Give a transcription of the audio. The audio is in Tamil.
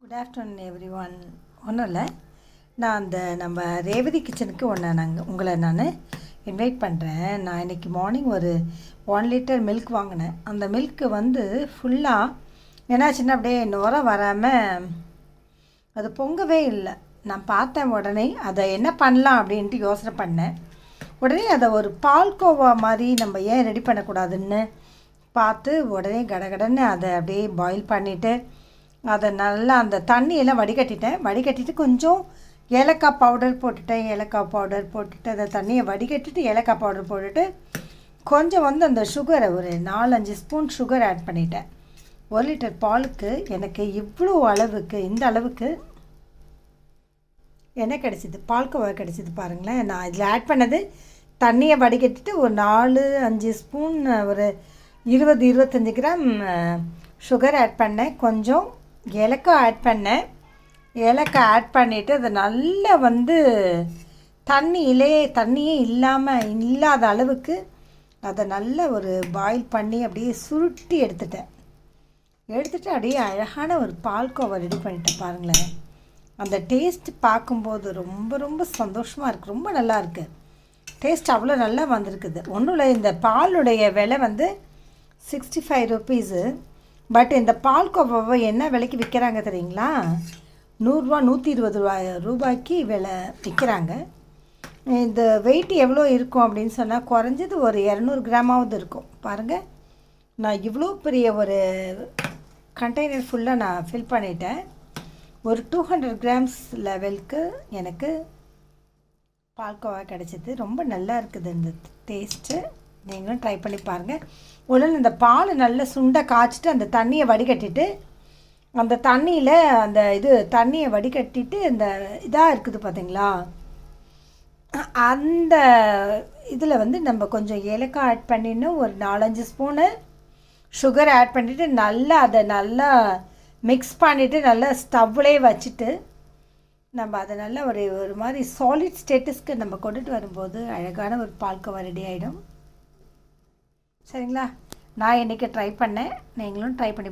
Good afternoon every one. ஒன்றும் இல்லை, நான் அந்த நம்ம ரேவதி கிச்சனுக்கு உங்களை நான் இன்வைட் பண்ணுறேன். நான் இன்றைக்கி மார்னிங் ஒரு 1 லிட்டர் மில்க் வாங்கினேன். அந்த மில்க்கு வந்து ஃபுல்லாக என்னாச்சுன்னா அப்படியே நுர வராமல் அது பொங்கவே இல்லை. நான் பார்த்தேன், உடனே அதை என்ன பண்ணலாம் அப்படின்ட்டு யோசனை பண்ணேன். உடனே அதை ஒரு பால்கோவா மாதிரி நம்ம ஏன் ரெடி பண்ணக்கூடாதுன்னு பார்த்து உடனே கடகடன்னு அதை அப்படியே பாயில் பண்ணிவிட்டு அதை நல்லா அந்த தண்ணியெல்லாம் வடிகட்டிட்டு கொஞ்சம் ஏலக்காய் பவுடர் போட்டுட்டு அந்த தண்ணியை வடிகட்டிட்டு ஏலக்காய் பவுடர் போட்டுட்டு கொஞ்சம் வந்து அந்த சுகரை ஒரு 4-5 ஸ்பூன் சுகர் ஆட் பண்ணிட்டேன். 1 லிட்டர் பாலுக்கு எனக்கு இவ்வளோ அளவுக்கு இந்த அளவுக்கு என்ன கிடச்சிது, பால்கோவா கிடச்சிது பாருங்களேன். நான் இதில் ஆட் பண்ணது தண்ணியை வடிகட்டிட்டு ஒரு 4-5 ஸ்பூன் ஒரு 20-25 கிராம் சுகர் ஆட் பண்ணேன். கொஞ்சம் ஏலக்காய் ஆட் பண்ணேன். ஏலக்காய் ஆட் பண்ணிவிட்டு அதை நல்லா வந்து தண்ணியே இல்லாத அளவுக்கு அதை நல்லா ஒரு பாயில் பண்ணி அப்படியே சுருட்டி எடுத்துட்டு அப்படியே அழகான ஒரு பால்கோவா ரெடி பண்ணிட்டேன் பாருங்களேன். அந்த டேஸ்ட் பார்க்கும்போது ரொம்ப ரொம்ப சந்தோஷமாக இருக்குது, ரொம்ப நல்லா இருக்குது. டேஸ்ட் அவ்வளோ நல்லா வந்திருக்குது. ஒன்றும் இல்லை, இந்த பாலுடைய விலை வந்து 65 ருபீஸு. பட் இந்த பால்கோவாவை என்ன விலைக்கு விற்கிறாங்க தெரியுங்களா? 100 120 ரூபாய்க்கு விலை விற்கிறாங்க. இந்த வெயிட் எவ்வளோ இருக்கும் அப்படின்னு சொன்னால் குறைஞ்சது ஒரு 200 கிராமாவது இருக்கும். பாருங்கள், நான் இவ்வளோ பெரிய ஒரு கண்டெய்னர் ஃபுல்லாக நான் ஃபில் பண்ணிட்டேன். ஒரு 200 கிராம்ஸ் லெவலுக்கு எனக்கு பால்கோவா கிடச்சிது. ரொம்ப நல்லா இருக்குது இந்த டேஸ்ட்டு. நீங்களும் ட்ரை பண்ணி பாருங்கள். உடனே இந்த பால் நல்லா சுண்டை காய்ச்சிட்டு அந்த தண்ணியை வடிகட்டிட்டு அந்த தண்ணியில் தண்ணியை வடிகட்டிட்டு இந்த இதாக இருக்குது பார்த்தீங்களா, அந்த இதில் வந்து நம்ம கொஞ்சம் ஏலக்காய் ஆட் பண்ணிடணும். ஒரு 4-5 ஸ்பூனு சுகர் ஆட் பண்ணிவிட்டு அதை நல்லா மிக்ஸ் பண்ணிவிட்டு நல்லா ஸ்டவ்லேயே வச்சுட்டு நம்ம அதை நல்லா ஒரு மாதிரி சாலிட் ஸ்டேட்டஸ்க்கு நம்ம கொண்டுட்டு வரும்போது அழகான ஒரு பால்கோவா ரெடி ஆகிடும். சரிங்களா? நான் இன்றைக்கி ட்ரை பண்ணேன், நீங்களும் ட்ரை பண்ணி